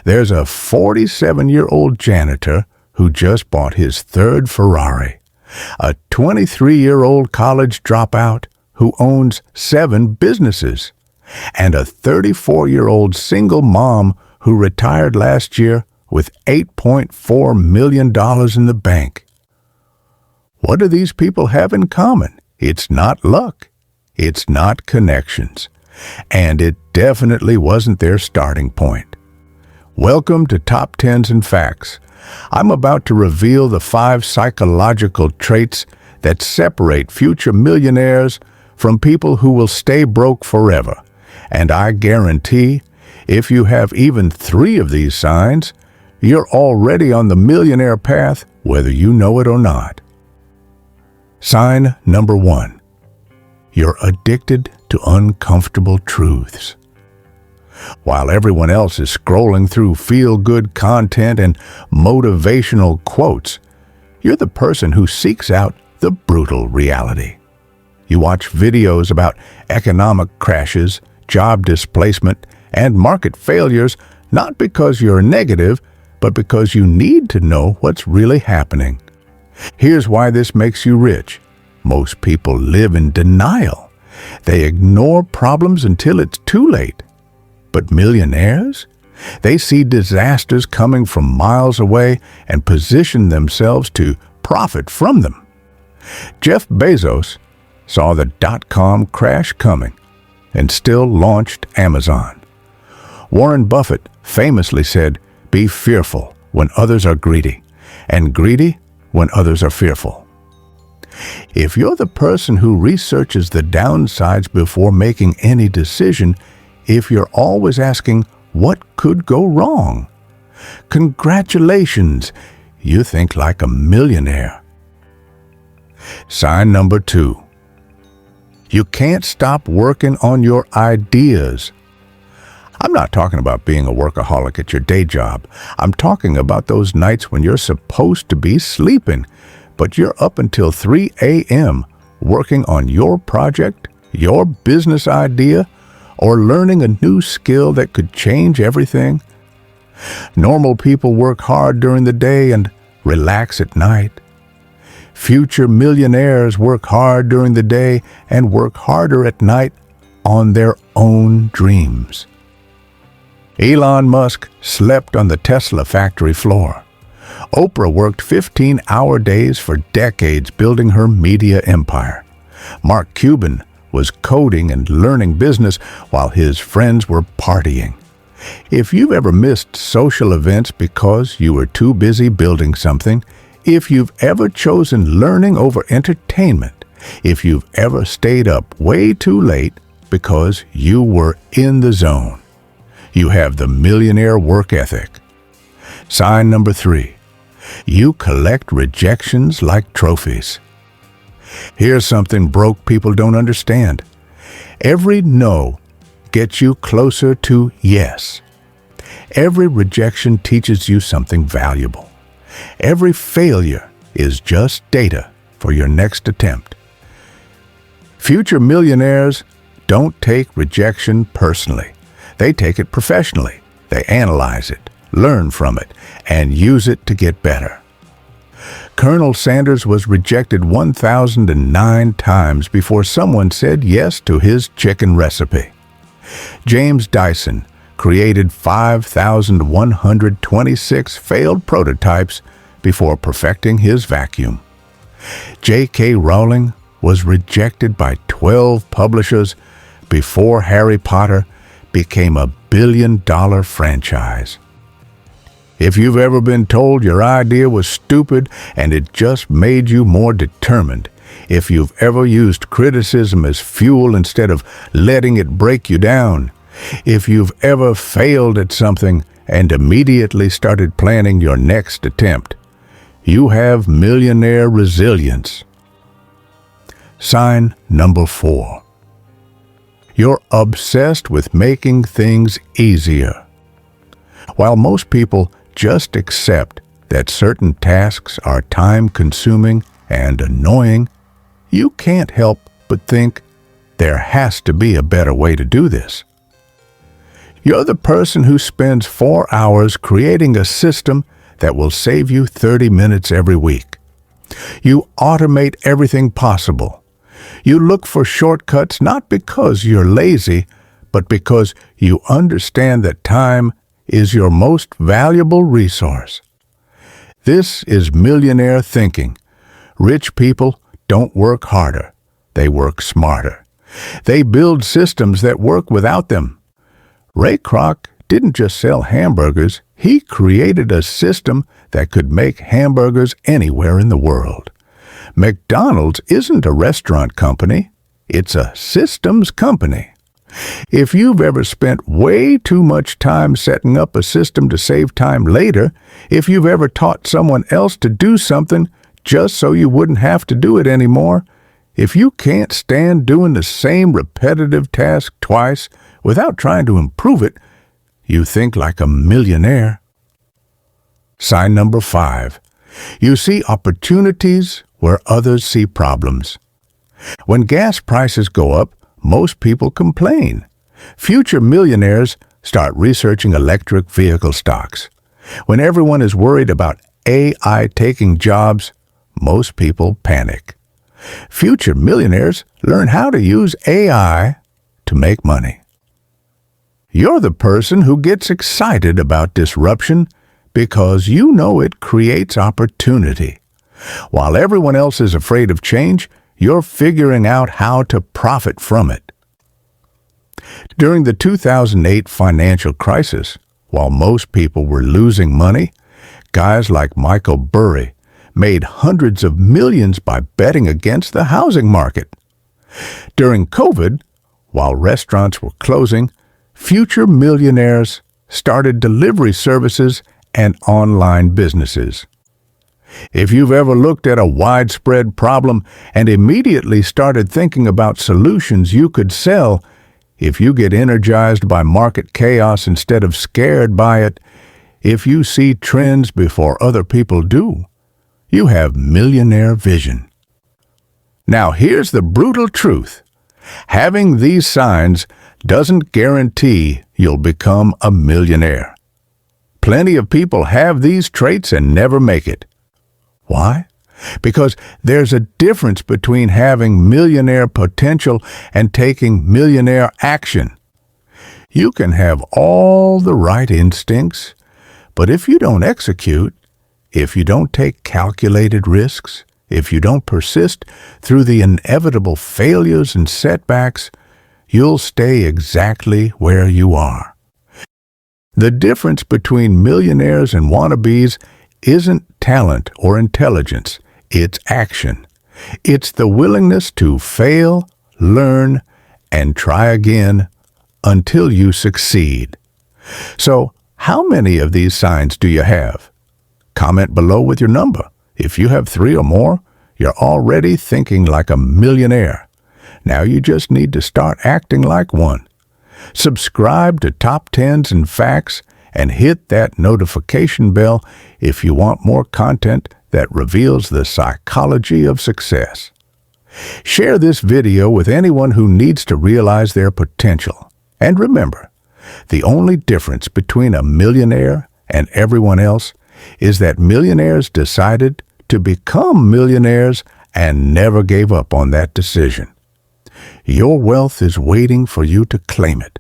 There's a 47-year-old janitor who just bought his third Ferrari, a 23-year-old college dropout who owns 7 businesses, and a 34-year-old single mom who retired last year with $8.4 million in the bank. What do these people have in common? It's not luck. It's not connections. And it definitely wasn't their starting point. Welcome to Top 10s and Facts. I'm about to reveal the 5 psychological traits that separate future millionaires from people who will stay broke forever. And I guarantee, if you have even 3 of these signs, you're already on the millionaire path, whether you know it or not. Sign number 1. You're addicted to uncomfortable truths. While everyone else is scrolling through feel-good content and motivational quotes, you're the person who seeks out the brutal reality. You watch videos about economic crashes, job displacement, and market failures not because you're negative, but because you need to know what's really happening. Here's why this makes you rich. Most people live in denial. They ignore problems until it's too late. But millionaires? They see disasters coming from miles away and position themselves to profit from them. Jeff Bezos saw the dot-com crash coming and still launched Amazon. Warren Buffett famously said, "Be fearful when others are greedy, and greedy when others are fearful." If you're the person who researches the downsides before making any decision, if you're always asking, what could go wrong? Congratulations, you think like a millionaire. Sign number 2. You can't stop working on your ideas. I'm not talking about being a workaholic at your day job. I'm talking about those nights when you're supposed to be sleeping, but you're up until 3 a.m. working on your project, your business idea, or learning a new skill that could change everything. Normal people work hard during the day and relax at night. Future millionaires work hard during the day and work harder at night on their own dreams. Elon Musk slept on the Tesla factory floor. Oprah worked 15-hour days for decades building her media empire. Mark Cuban was coding and learning business while his friends were partying. If you've ever missed social events because you were too busy building something, if you've ever chosen learning over entertainment, if you've ever stayed up way too late because you were in the zone, you have the millionaire work ethic. Sign number 3. You collect rejections like trophies. Here's something broke people don't understand. Every no gets you closer to yes. Every rejection teaches you something valuable. Every failure is just data for your next attempt. Future millionaires don't take rejection personally. They take it professionally. They analyze it, learn from it, and use it to get better. Colonel Sanders was rejected 1,009 times before someone said yes to his chicken recipe. James Dyson created 5,126 failed prototypes before perfecting his vacuum. J.K. Rowling was rejected by 12 publishers before Harry Potter became a billion-dollar franchise. If you've ever been told your idea was stupid and it just made you more determined, if you've ever used criticism as fuel instead of letting it break you down, if you've ever failed at something and immediately started planning your next attempt, you have millionaire resilience. Sign number 4. You're obsessed with making things easier. While most people just accept that certain tasks are time-consuming and annoying, you can't help but think there has to be a better way to do this. You're the person who spends 4 hours creating a system that will save you 30 minutes every week. You automate everything possible. You look for shortcuts not because you're lazy, but because you understand that time is your most valuable resource. This is millionaire thinking. Rich people don't work harder. They work smarter. They build systems that work without them. Ray Kroc didn't just sell hamburgers. He created a system that could make hamburgers anywhere in the world. McDonald's isn't a restaurant company. It's a systems company. If you've ever spent way too much time setting up a system to save time later, if you've ever taught someone else to do something just so you wouldn't have to do it anymore, if you can't stand doing the same repetitive task twice without trying to improve it, you think like a millionaire. Sign number 5. You see opportunities where others see problems. When gas prices go up, most people complain. Future millionaires start researching electric vehicle stocks. When everyone is worried about AI taking jobs, most people panic. Future millionaires learn how to use AI to make money. You're the person who gets excited about disruption because you know it creates opportunity. While everyone else is afraid of change, you're figuring out how to profit from it. During the 2008 financial crisis, while most people were losing money, guys like Michael Burry made hundreds of millions by betting against the housing market. During COVID, while restaurants were closing, future millionaires started delivery services and online businesses. If you've ever looked at a widespread problem and immediately started thinking about solutions you could sell, if you get energized by market chaos instead of scared by it, if you see trends before other people do, you have millionaire vision. Now here's the brutal truth. Having these signs doesn't guarantee you'll become a millionaire. Plenty of people have these traits and never make it. Why? Because there's a difference between having millionaire potential and taking millionaire action. You can have all the right instincts, but if you don't execute, if you don't take calculated risks, if you don't persist through the inevitable failures and setbacks, you'll stay exactly where you are. The difference between millionaires and wannabes isn't talent or intelligence, it's action. It's the willingness to fail, learn, and try again until you succeed. So, how many of these signs do you have? Comment below with your number. If you have 3 or more, you're already thinking like a millionaire. Now you just need to start acting like one. Subscribe to Top 10s and Facts and hit that notification bell if you want more content that reveals the psychology of success. Share this video with anyone who needs to realize their potential. And remember, the only difference between a millionaire and everyone else is that millionaires decided to become millionaires and never gave up on that decision. Your wealth is waiting for you to claim it.